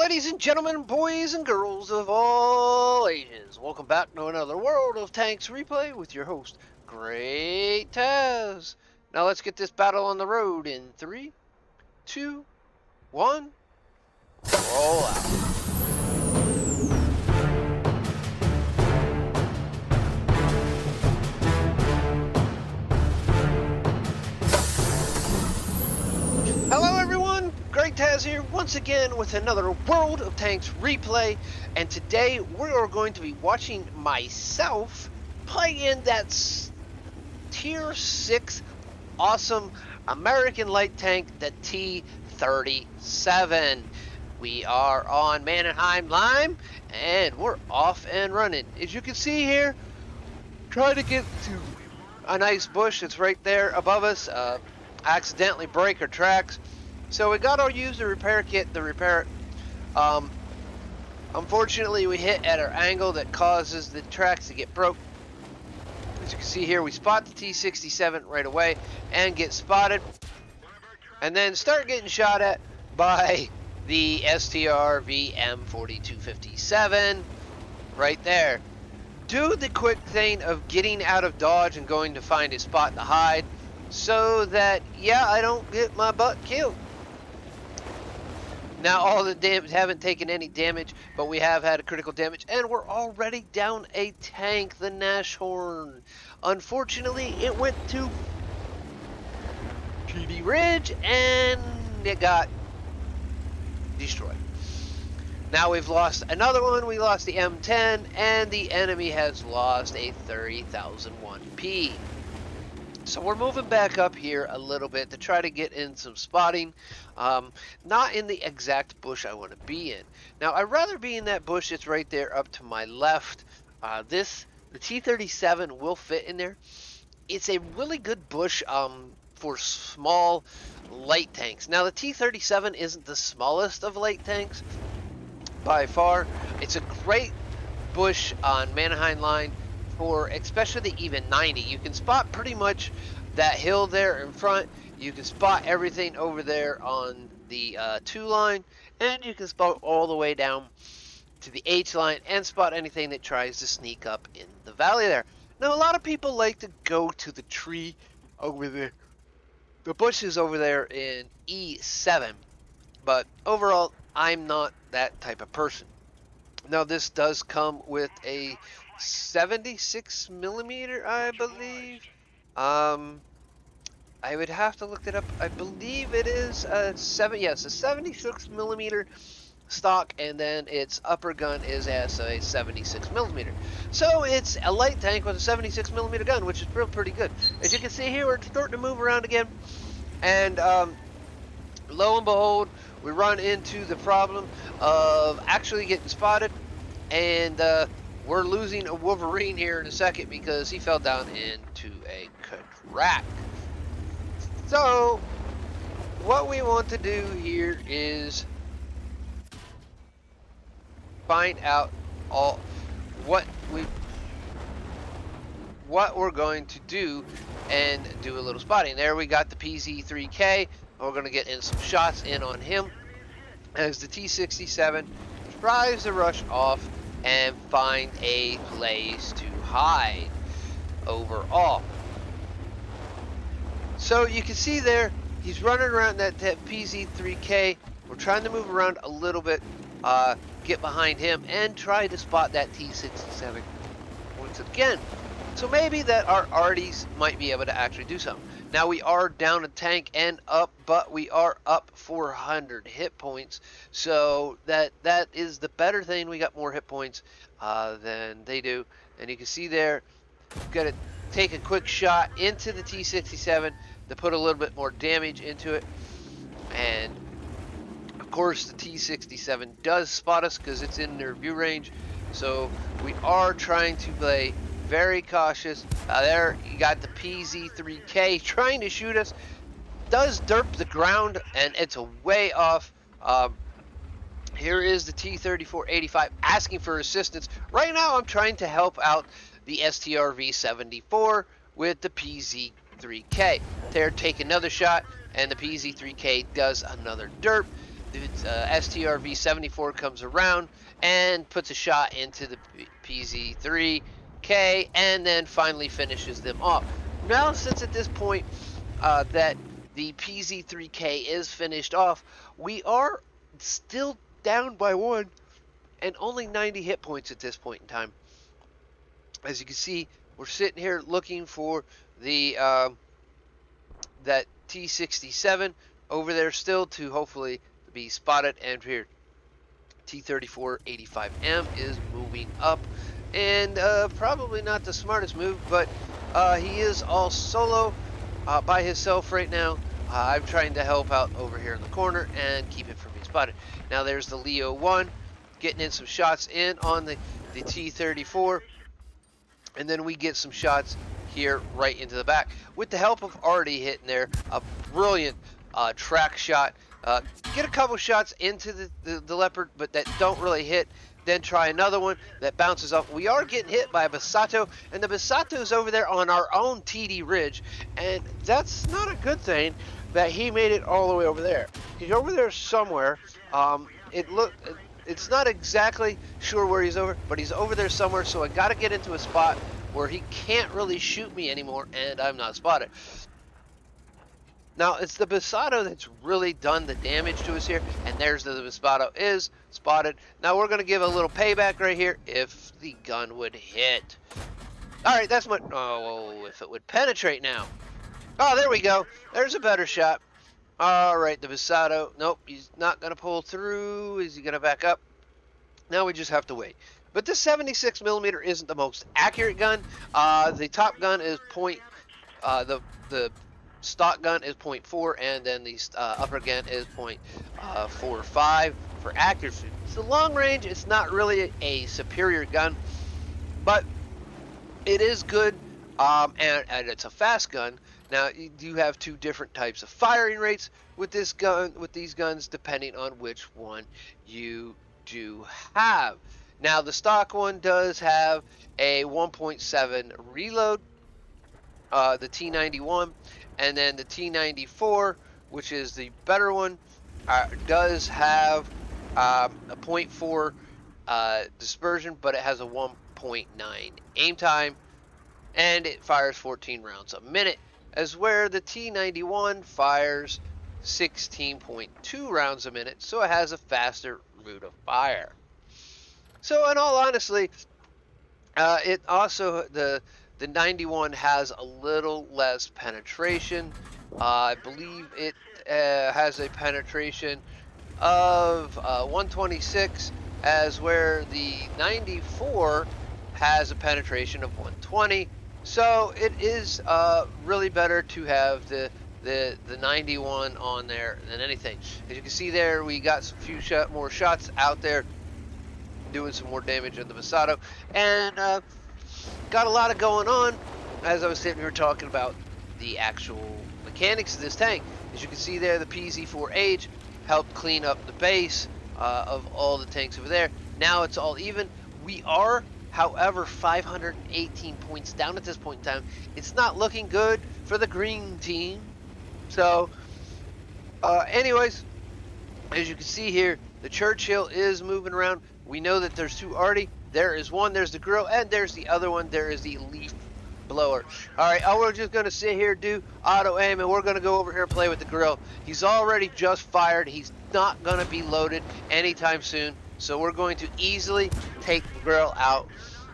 ladies and gentlemen, boys and girls of all ages, welcome back to another World of Tanks replay with your host, GreatTaz. Now let's get this battle on the road in 3, 2, 1, roll out. Hello everyone, GreatTaz here once again with another World of Tanks replay, and today we are going to be watching myself play in that tier 6 awesome American light tank, the T37. We are on Mannerheim Line and we're off and running. As you can see here, try to get to a nice bush that's right there above us. Accidentally break our tracks, so we gotta use the repair kit to repair it. Unfortunately we hit at our angle that causes the tracks to get broke. As you can see here, we spot the T37 right away and get spotted, and then start getting shot at by the STRV M4257 right there. Do the quick thing of getting out of dodge and going to find a spot to hide, so that, yeah, I don't get my butt killed. Now all the damage, haven't taken any damage, but we have had a critical damage, and we're already down a tank, the Nashorn. Unfortunately, it went to TD Ridge, and it got destroyed. Now we've lost another one. We lost the M10, and the enemy has lost a 30,001P. So we're moving back up here a little bit to try to get in some spotting. Not in the exact bush I want to be in. Now I'd rather be in that bush that's right there up to my left. The T37 will fit in there. It's a really good bush for small light tanks. Now the T37 isn't the smallest of light tanks by far. It's a great bush on Mannerheim Line, for especially the even 90. You can spot pretty much that hill there in front. You can spot everything over there on the 2 line, and you can spot all the way down to the H line and spot anything that tries to sneak up in the valley there. Now a lot of people like to go to the tree over there, the bushes over there in E7, but overall I'm not that type of person. Now this does come with a 76 millimeter, I believe. I would have to look it up. I believe it is a 76 millimeter stock, and then its upper gun is as a 76 millimeter. So it's a light tank with a 76 millimeter gun, which is pretty good. As you can see here, we're starting to move around again, and lo and behold, we run into the problem of actually getting spotted, and we're losing a Wolverine here in a second because he fell down into a crack. So what we want to do here is find out what we're going to do and do a little spotting. There we got the PZ3K. We're going to get in some shots in on him as the T67 tries to rush off and find a place to hide overall. So you can see there, he's running around that PZ3K. We're trying to move around a little bit, get behind him, and try to spot that T67 once again. So maybe that our arties might be able to actually do something. Now we are down a tank and up, but we are up 400 hit points. So that is the better thing. We got more hit points than they do. And you can see there, got to take a quick shot into the T67 to put a little bit more damage into it. And of course the T67 does spot us because it's in their view range. So we are trying to play very cautious. There you got the PZ3K trying to shoot us. Does derp the ground, and it's a way off. Here is the T3485 asking for assistance. Right now I'm trying to help out the STRV74 with the PZ3K. There, take another shot, and the PZ3K does another derp. STRV-74 comes around and puts a shot into the PZ-3K and then finally finishes them off. Now, since at this point that the PZ-3K is finished off, we are still down by 1 and only 90 hit points at this point in time. As you can see, we're sitting here looking for the that T37 over there still to hopefully be spotted, and here T3485M is moving up, and probably not the smartest move, but he is all solo by himself right now. I'm trying to help out over here in the corner and keep it from being spotted. Now there's the Leo 1 getting in some shots in on the T34, and then we get some shots here right into the back with the help of Artie hitting there a brilliant track shot. Get a couple shots into the Leopard, but that don't really hit. Then try another one that bounces off. We are getting hit by a Basato, and the Basato's over there on our own TD Ridge, and that's not a good thing that he made it all the way over there. He's over there somewhere. It's not exactly sure where he's over, but he's over there somewhere, so I got to get into a spot where he can't really shoot me anymore, and I'm not spotted. Now, it's the Basato that's really done the damage to us here, and there's the Basato is spotted. Now, we're going to give a little payback right here if the gun would hit. All right, that's what... Oh, if it would penetrate now. Oh, there we go. There's a better shot. All right, the Basato. Nope, he's not going to pull through. Is he going to back up? Now we just have to wait. But this 76mm isn't the most accurate gun. The top gun is the stock gun is 0.4, and then the upper gun is 0.45 for accuracy. So long range, it's not really a superior gun, but it is good, and it's a fast gun. Now, you do have two different types of firing rates with this gun, with these guns, depending on which one you do have. Now, the stock one does have a 1.7 reload, the T91, and then the T94, which is the better one, does have a 0.4 dispersion, but it has a 1.9 aim time, and it fires 14 rounds a minute, as where the T91 fires 16.2 rounds a minute, so it has a faster rate of fire. So, in all honesty, it also, the 91 has a little less penetration. I believe it has a penetration of 126, as where the 94 has a penetration of 120. So it is really better to have the 91 on there than anything. As you can see there, we got some few more shots out there doing some more damage on the Basato, and got a lot of going on. As I was sitting here talking about the actual mechanics of this tank, as you can see there, the PZ-4H helped clean up the base of all the tanks over there. Now it's all even. We are, however, 518 points down at this point in time. It's not looking good for the green team. So, anyways, as you can see here, the Churchill is moving around. We know that there's two Artie. There is one, there's the grill, and there's the other one. There is the leaf blower. All right, we're just going to sit here, do auto aim, and we're going to go over here and play with the grill. He's already just fired. He's not going to be loaded anytime soon, so we're going to easily take the grill out.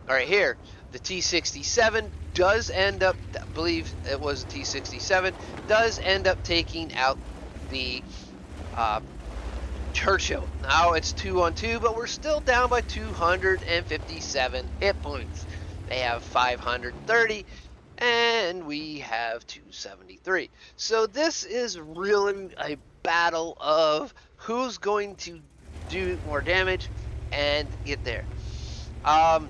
All right, here, the T37 does end up, I believe it was the T67, does end up taking out the Churchill. Now it's 2-on-2, but we're still down by 257 hit points. They have 530, and we have 273. So this is really a battle of who's going to do more damage and get there. As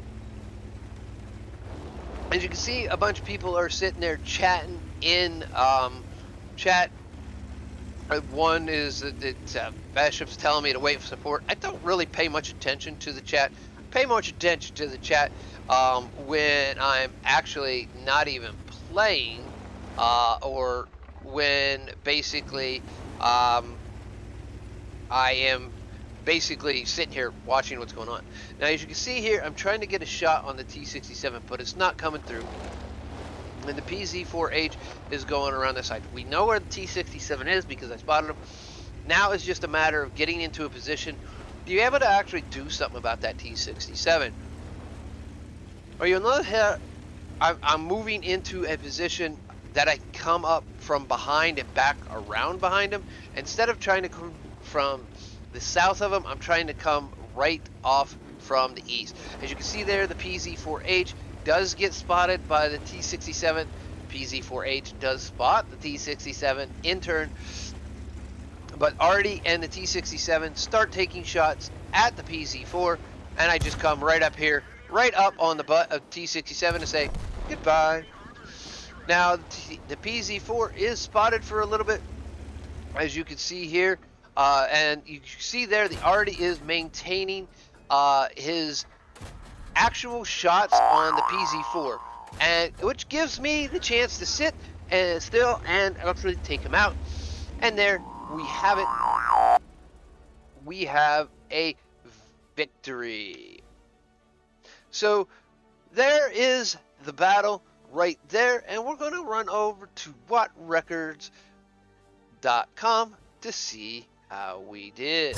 you can see, a bunch of people are sitting there chatting in chat. One is that Bishop's telling me to wait for support. I don't really pay much attention to the chat. Pay much attention to the chat when I'm actually not even playing, or when basically I am basically sitting here watching what's going on. Now, as you can see here, I'm trying to get a shot on the T37, but it's not coming through. And the PZ4H is going around this side. We know where the T67 is because I spotted him. Now it's just a matter of getting into a position to be able to actually do something about that T67. Or you'll notice here, I'm moving into a position that I can come up from behind and back around behind him. Instead of trying to come from the south of him, I'm trying to come right off from the east. As you can see there, the PZ4H does get spotted by the T67. PZ4H does spot the T67 in turn, but Artie and the T67 start taking shots at the PZ4, and I just come right up here, right up on the butt of T67 to say goodbye. Now, the PZ4 is spotted for a little bit, as you can see here, and you see there the Artie is maintaining his actual shots on the PZ4, and which gives me the chance to sit and still and actually take him out. And there we have it. We have a victory. So there is the battle right there, and we're going to run over to WhatRecords.com to see how we did.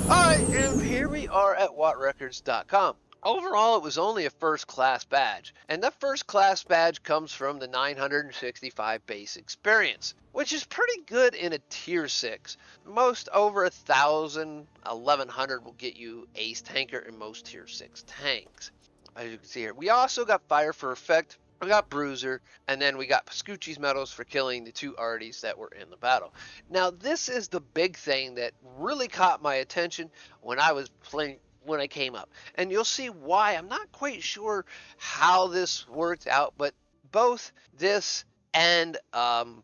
Alright, and here we are at WhatRecords.com. Overall, it was only a first class badge, and that first class badge comes from the 965 base experience, which is pretty good in a tier 6. Most over 1,000, 1,100 will get you ace tanker in most tier 6 tanks. As you can see here, we also got fire for effect, we got bruiser, and then we got Pascucci's medals for killing the 2 arties that were in the battle. Now, this is the big thing that really caught my attention when I was playing, when I came up, and you'll see why. I'm not quite sure how this worked out, but both this and Ian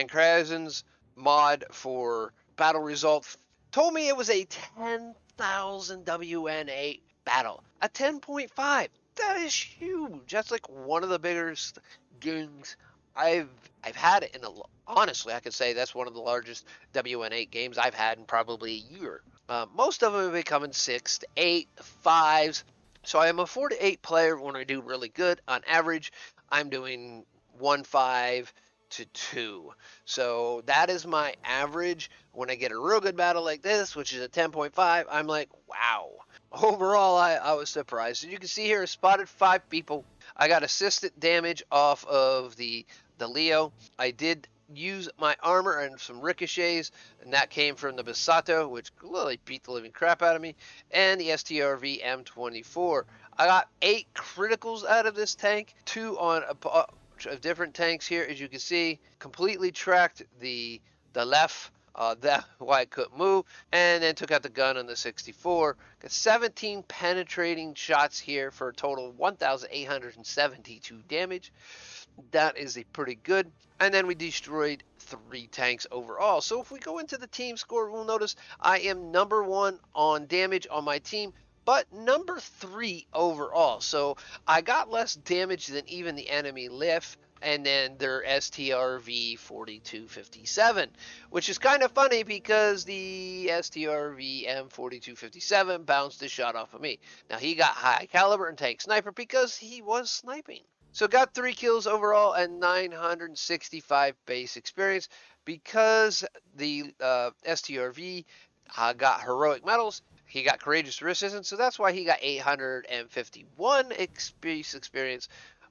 Krasen's mod for battle results told me it was a 10,000 WNA battle, a 10.5. That is huge. That's like one of the biggest games I've had in a, honestly, I could say that's one of the largest WN8 games I've had in probably a year. Most of them have been coming 6 to 8 5s. So I am a 4 to 8 player when I do really good. On average, I'm doing 1-5 to 2. So that is my average. When I get a real good battle like this, which is a 10.5, I'm like, wow. Overall, I was surprised. As you can see here, I spotted 5 people. I got assisted damage off of the Leo. I did use my armor and some ricochets, and that came from the Basato, which literally beat the living crap out of me, and the STRV M24. I got 8 criticals out of this tank, 2 on a bunch of different tanks here, as you can see. Completely tracked the left. That's why I couldn't move, and then took out the gun on the 64. Got 17 penetrating shots here for a total of 1,872 damage. That is a pretty good. And then we destroyed 3 tanks overall. So if we go into the team score, we'll notice I am number 1 on damage on my team, but number 3 overall. So I got less damage than even the enemy left. And then their STRV 4257, which is kind of funny because the STRV M4257 bounced a shot off of me. Now he got high caliber and tank sniper because he was sniping. So got 3 kills overall and 965 base experience because the STRV got heroic medals. He got courageous resistance, so that's why he got 851 experience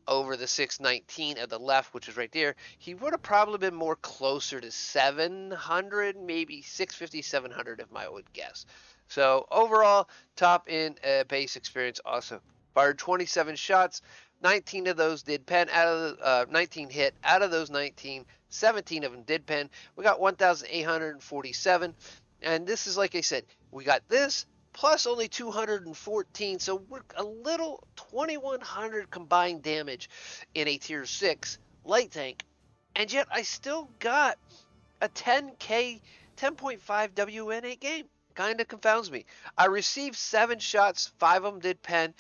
over the 619 at the left, which is right there. He would have probably been more closer to 700, maybe 650, 700 if I would guess. So overall, top in base experience also. Fired 27 shots, 19 of those did pen. Out of the 19 hit, out of those 19, 17 of them did pen. We got 1,847, and this is, like I said, we got this plus only 214, so we're a little 2,100 combined damage in a tier 6 light tank, and yet I still got a 10k 10.5 WN8 game. Kind of confounds me. I received 7 shots, 5 of them did pen,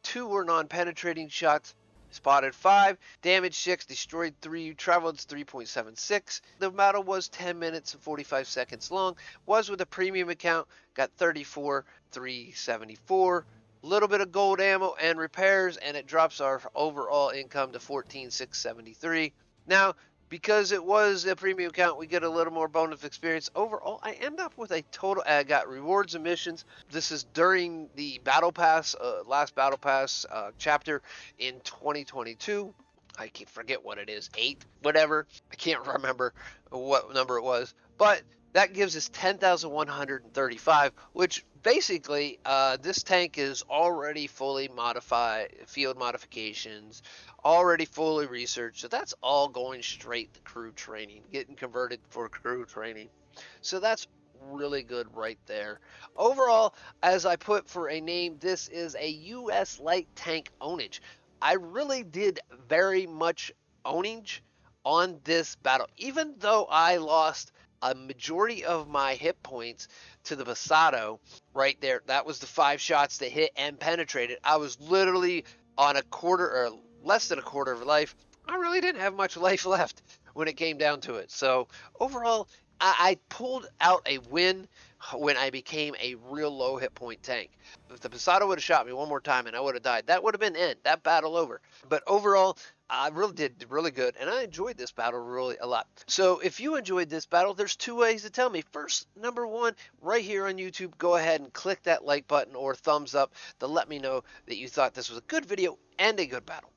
2 were non-penetrating shots, Spotted 5, damaged 6, destroyed 3, traveled 3.76. The battle was 10 minutes and 45 seconds long. Was with a premium account, got 34,374. Little bit of gold ammo and repairs, and it drops our overall income to 14,673. Now, because it was a premium account, we get a little more bonus experience. Overall, I end up with a total. I got rewards and missions. This is during the battle pass, last battle pass chapter in 2022. I can't forget what it is, 8, whatever. I can't remember what number it was, but that gives us 10,135, which basically this tank is already fully modified, field modifications, already fully researched. So that's all going straight to crew training, getting converted for crew training. So that's really good right there. Overall, as I put for a name, this is a U.S. light tank Ownage. I really did very much Ownage on this battle, even though I lost a majority of my hit points to the Pasado right there. That was the 5 shots that hit and penetrated. I was literally on a quarter or less than a quarter of life. I really didn't have much life left when it came down to it. So overall, I pulled out a win when I became a real low hit point tank. If the Pasado would have shot me one more time and I would have died, that would have been it. That battle over. But overall, I really did really good, and I enjoyed this battle really a lot. So if you enjoyed this battle, there's 2 ways to tell me. First, number 1, right here on YouTube, go ahead and click that like button or thumbs up to let me know that you thought this was a good video and a good battle.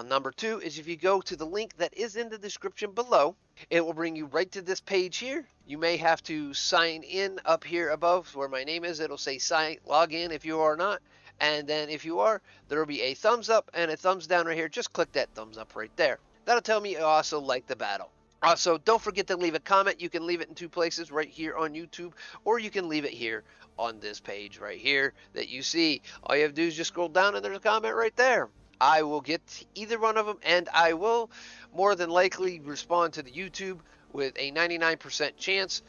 Number 2 is if you go to the link that is in the description below, it will bring you right to this page here. You may have to sign in up here above where my name is. It'll say log in if you are not. And then if you are, there will be a thumbs up and a thumbs down right here. Just click that thumbs up right there. That'll tell me you also like the battle. Also, don't forget to leave a comment. You can leave it in 2 places, right here on YouTube, or you can leave it here on this page right here that you see. All you have to do is just scroll down and there's a comment right there. I will get either one of them, and I will more than likely respond to the YouTube with a 99% chance.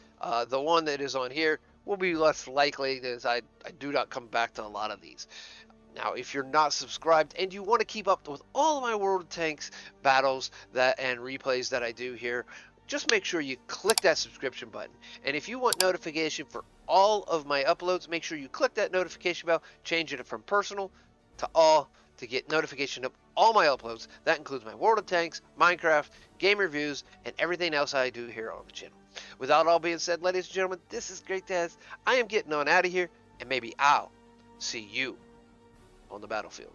The one that is on here will be less likely, as I do not come back to a lot of these. Now, if you're not subscribed and you want to keep up with all of my World of Tanks battles and replays that I do here, just make sure you click that subscription button. And if you want notification for all of my uploads, make sure you click that notification bell, change it from personal to all to get notification of all my uploads. That includes my World of Tanks, Minecraft, game reviews, and everything else I do here on the channel. Without all being said, ladies and gentlemen, this is GreatTaz. I am getting on out of here, and maybe I'll see you on the battlefield.